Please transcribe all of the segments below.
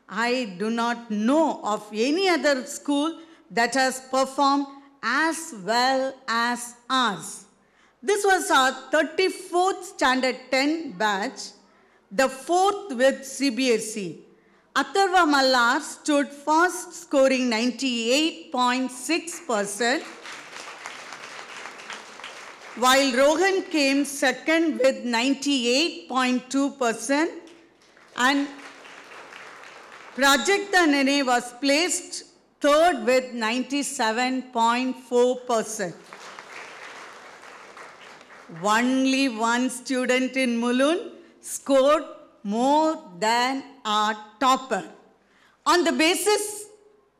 I do not know of any other school that has performed as well as ours. This was our 34th Standard 10 batch, the 4th with CBSE. Atharva Mallar stood first, scoring 98.6%, while Rohan came second with 98.2%, and Prajakta Nene was placed third with 97.4%. Only one student in Mulund scored more than our topper. On the basis,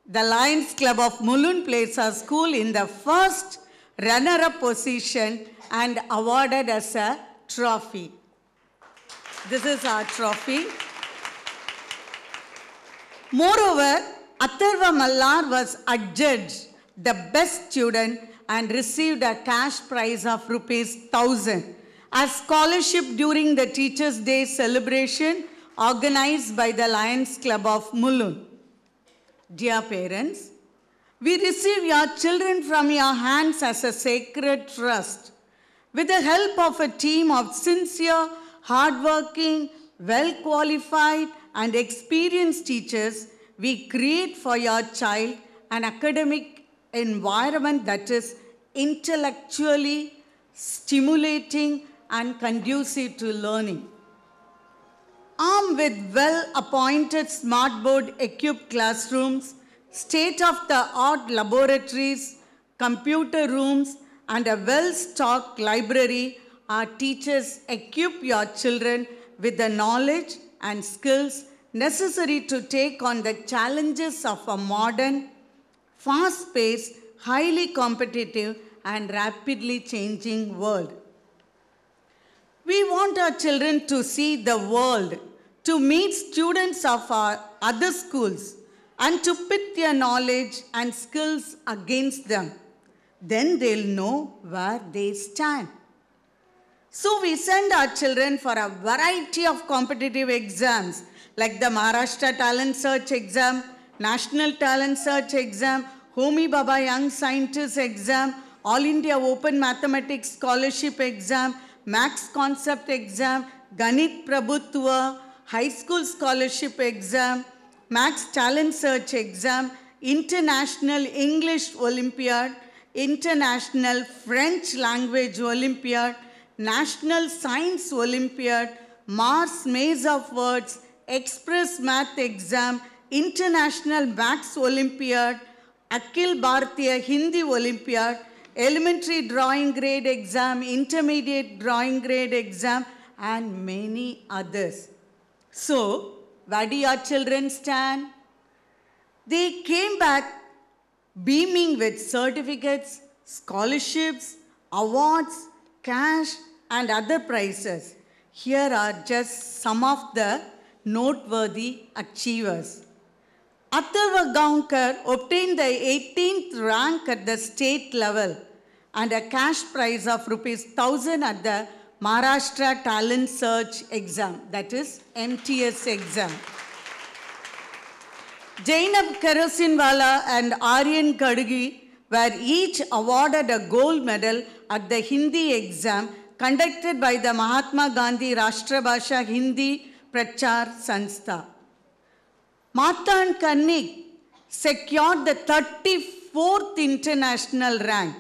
the Lions Club of Mulund placed our school in the first runner-up position and awarded us a trophy. This is our trophy. Moreover, Atharva Mallar was adjudged the best student and received a cash prize of ₹1,000 as scholarship during the Teachers' Day celebration organized by the Lions Club of Mulund. Dear parents, we receive your children from your hands as a sacred trust. With the help of a team of sincere, hardworking, well-qualified and experienced teachers, we create for your child an academic environment that is intellectually stimulating and conducive to learning. Armed with well-appointed smart board-equipped classrooms, state-of-the-art laboratories, computer rooms, and a well-stocked library, our teachers equip your children with the knowledge and skills necessary to take on the challenges of a modern, fast-paced, highly competitive, and rapidly changing world. We want our children to see the world, to meet students of our other schools, and to pit their knowledge and skills against them. Then they'll know where they stand. So we send our children for a variety of competitive exams like the Maharashtra Talent Search Exam, National Talent Search Exam, Homi Bhabha Young Scientist Exam, All India Open Mathematics Scholarship Exam, Max Concept Exam, Ganit Prabhutva, High School Scholarship Exam, Max Talent Search Exam, International English Olympiad, International French Language Olympiad, National Science Olympiad, Mars Maze of Words, Express Math Exam, International Max Olympiad, Akhil Bharatiya Hindi Olympiad, Elementary Drawing Grade Exam, Intermediate Drawing Grade Exam, and many others. So, where do your children stand? They came back beaming with certificates, scholarships, awards, cash, and other prizes. Here are just some of the noteworthy achievers. Atharva Gaonkar obtained the 18th rank at the state level and a cash prize of ₹1,000 at the Maharashtra Talent Search Exam, that is MTS exam. Jainab Kerosinwala and Aryan Kadgi were each awarded a gold medal at the Hindi exam conducted by the Mahatma Gandhi Rashtra Bhasha Hindi Prachar Sanstha. Matan Kannik secured the 34th international rank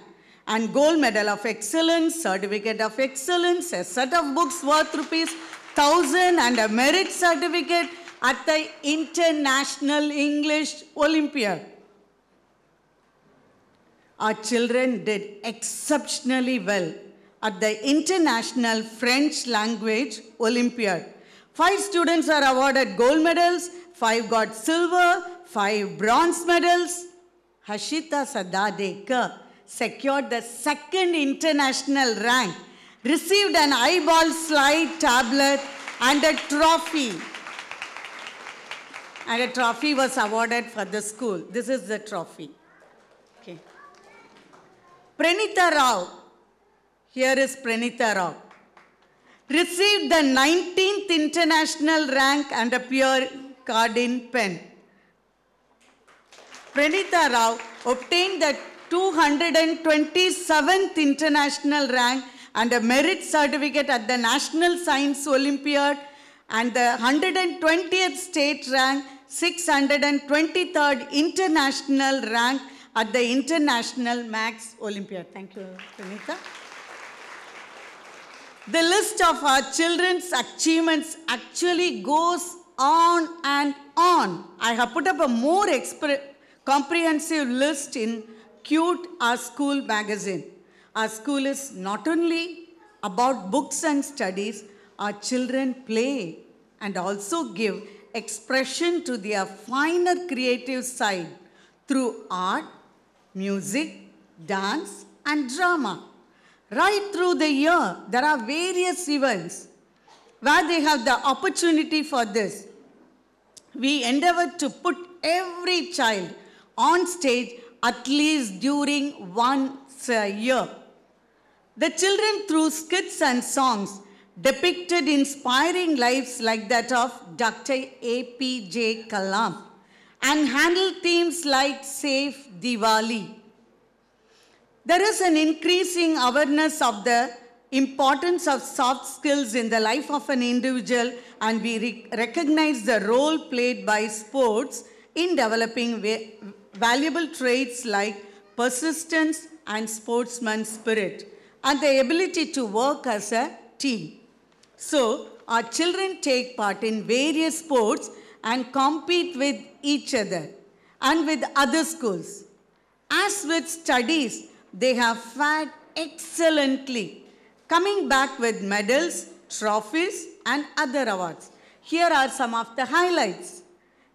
and gold medal of excellence, certificate of excellence, a set of books worth ₹1,000 and a merit certificate at the International English Olympiad. Our children did exceptionally well at the International French Language Olympiad. 5 students were awarded gold medals, 5 got silver, 5 bronze medals. Hashita Sadadekar secured the 2nd international rank, received an eyeball slide tablet and a trophy. And a trophy was awarded for the school. This is the trophy. Okay. Pranita Rao, here is Pranita Rao, received the 19th international rank and a pure card in pen. Pranita Rao obtained the 227th international rank and a merit certificate at the National Science Olympiad and the 120th state rank, 623rd international rank at the International Maths Olympiad. Thank you, Pranita. The list of our children's achievements actually goes on and on. I have put up a more comprehensive list in Cute Our School magazine. Our school is not only about books and studies, our children play and also give expression to their finer creative side through art, music, dance, and drama. Right through the year, there are various events where they have the opportunity for this. We endeavor to put every child on stage at least during once a year. The children, through skits and songs, depicted inspiring lives like that of Dr. APJ Kalam and handled themes like Save Diwali. There is an increasing awareness of the importance of soft skills in the life of an individual, and we recognize the role played by sports in developing valuable traits like persistence and sportsman's spirit and the ability to work as a team. So, our children take part in various sports and compete with each other and with other schools. As with studies, they have fared excellently, coming back with medals, trophies, and other awards. Here are some of the highlights.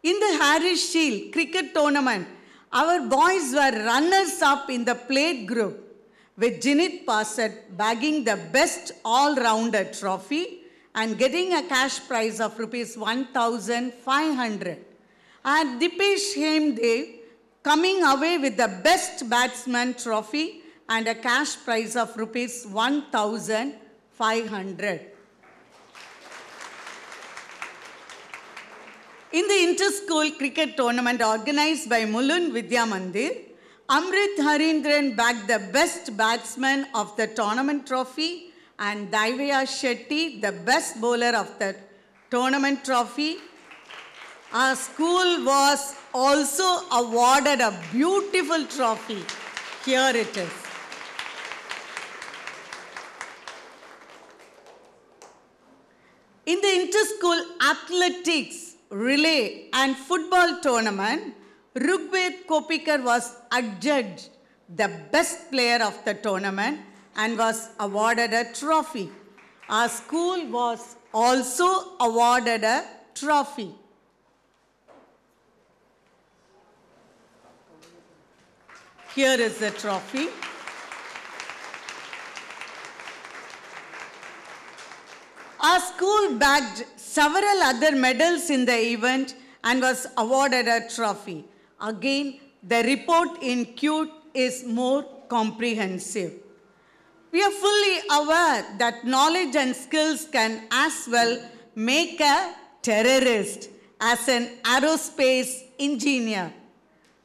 In the Harris Shield cricket tournament, our boys were runners-up in the plate group, with Jinit Pasat bagging the best all-rounder trophy and getting a cash prize of Rs 1,500. And Dipesh Hemdev coming away with the best batsman trophy and a cash prize of Rs 1,500. In the inter-school cricket tournament organized by Mulund Vidya Mandir, Amrit Harindran bagged the best batsman of the tournament trophy and Daivya Shetty the best bowler of the tournament trophy. Our school was also awarded a beautiful trophy. Here it is. In the inter-school athletics, relay and football tournament, Rugved Kopikar was adjudged the best player of the tournament and was awarded a trophy. Our school was also awarded a trophy. Here is the trophy. Our school bagged several other medals in the event and was awarded a trophy. Again, the report in CUTE is more comprehensive. We are fully aware that knowledge and skills can as well make a terrorist as an aerospace engineer.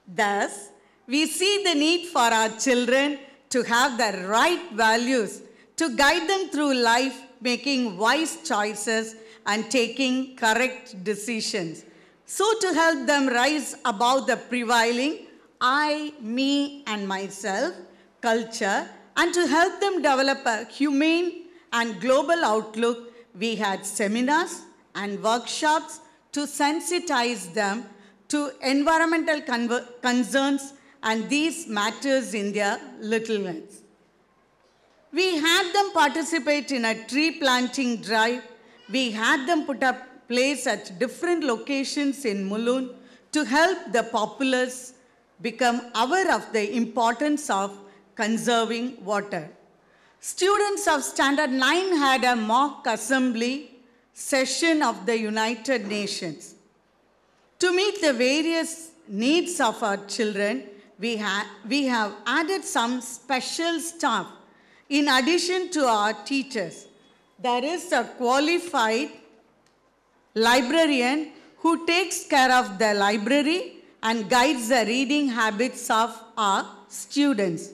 Thus, we see the need for our children to have the right values to guide them through life, making wise choices and taking correct decisions. So to help them rise above the prevailing I, me, and myself culture, and to help them develop a humane and global outlook, we had seminars and workshops to sensitize them to environmental concerns and these matters in their little ones. We had them participate in a tree planting drive. We had them put up plays at different locations in Mulund to help the populace become aware of the importance of conserving water. Students of Standard 9 had a mock assembly session of the United Nations. To meet the various needs of our children, we have added some special staff in addition to our teachers. There is a qualified librarian who takes care of the library and guides the reading habits of our students.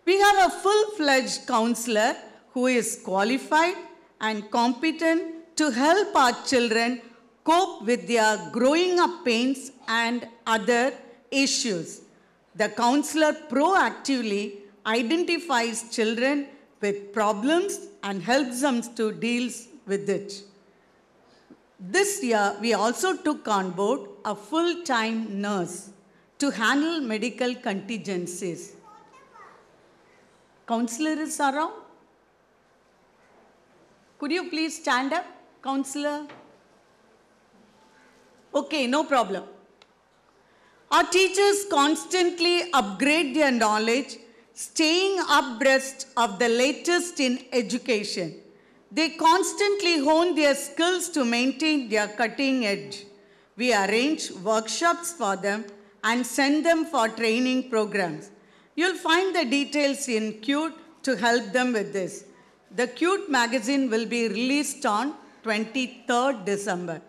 We have a full-fledged counselor who is qualified and competent to help our children cope with their growing up pains and other issues. The counselor proactively identifies children with problems and helps them to deal with it. This year, we also took on board a full-time nurse to handle medical contingencies. Counselor is around? Could you please stand up, counselor? Okay, no problem. Our teachers constantly upgrade their knowledge, staying abreast of the latest in education. They constantly hone their skills to maintain their cutting edge. We arrange workshops for them and send them for training programs. You'll find the details in CUTE to help them with this. The CUTE magazine will be released on 23rd December.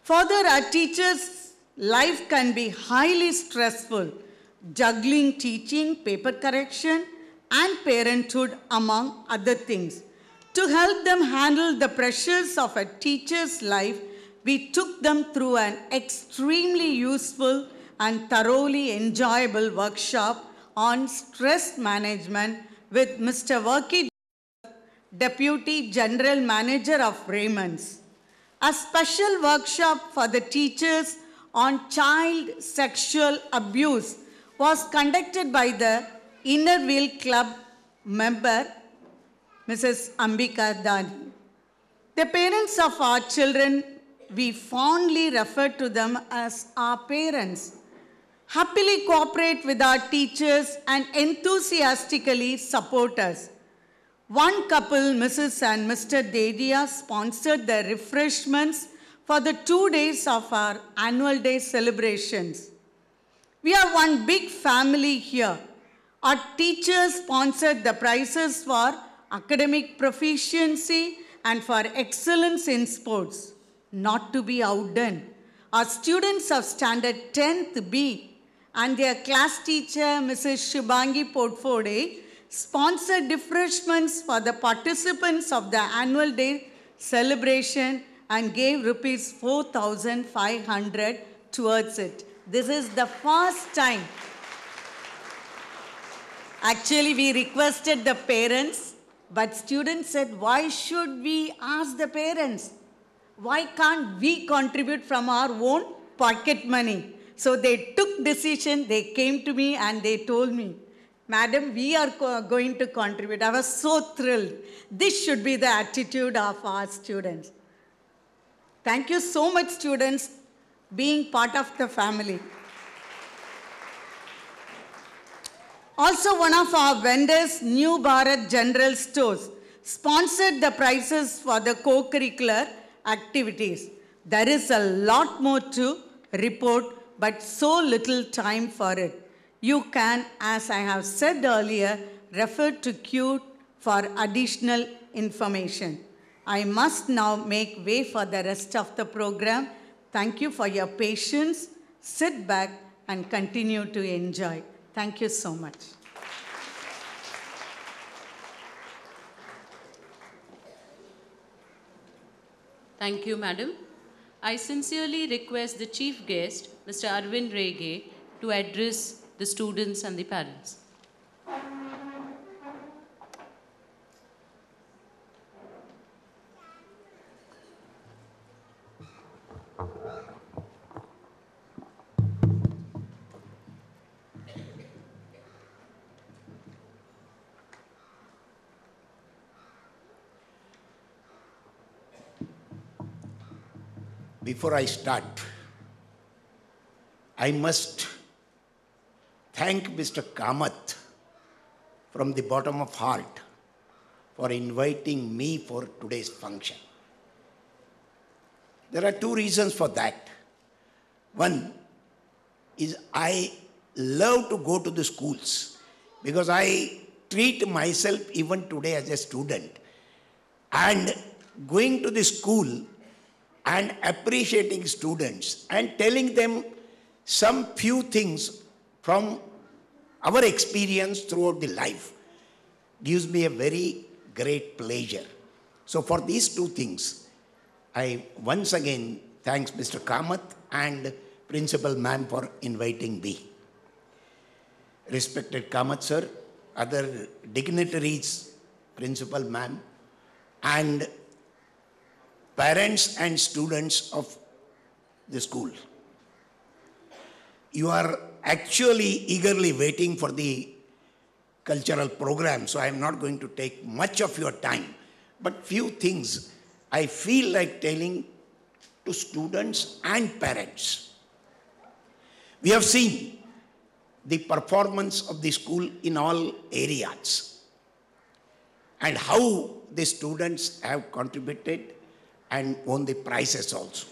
Further, our teachers' life can be highly stressful, juggling teaching, paper correction, and parenthood, among other things. To help them handle the pressures of a teacher's life, we took them through an extremely useful and thoroughly enjoyable workshop on stress management with Mr. Verki, Deputy General Manager of Raymond's. A special workshop for the teachers on child sexual abuse was conducted by the Inner Wheel Club member, Mrs. Ambika Dani. The parents of our children, we fondly refer to them as our parents, happily cooperate with our teachers and enthusiastically support us. One couple, Mrs. and Mr. Dedia, sponsored the refreshments for the 2 days of our annual day celebrations. We are one big family here. Our teachers sponsored the prizes for academic proficiency and for excellence in sports. Not to be outdone, our students of Standard 10th B and their class teacher, Mrs. Shubhangi Portfode, sponsored refreshments for the participants of the annual day celebration and gave rupees 4,500 towards it. This is the first time. Actually, we requested the parents, but students said, why should we ask the parents? Why can't we contribute from our own pocket money? So they took decision, they came to me and they told me, Madam, we are going to contribute. I was so thrilled. This should be the attitude of our students. Thank you so much, students, being part of the family. Also, one of our vendors, New Bharat General Stores, sponsored the prizes for the co-curricular activities. There is a lot more to report, but so little time for it. You can, as I have said earlier, refer to CUTE for additional information. I must now make way for the rest of the program. Thank you for your patience. Sit back and continue to enjoy. Thank you so much. Thank you, Madam. I sincerely request the Chief Guest, Mr. Arvind Rege, to address the students and the parents. Before I start, I must thank Mr. Kamath from the bottom of heart for inviting me for today's function. There are two reasons for that. One is I love to go to the schools because I treat myself even today as a student. And going to the school and appreciating students and telling them some few things from our experience throughout the life gives me a very great pleasure. So for these two things, I once again thanks Mr. Kamath and Principal Ma'am for inviting me. Respected Kamath sir, other dignitaries, Principal Ma'am, and parents and students of the school. You are actually eagerly waiting for the cultural program, so I am not going to take much of your time. But few things I feel like telling to students and parents. We have seen the performance of the school in all areas and how the students have contributed and won the prizes also.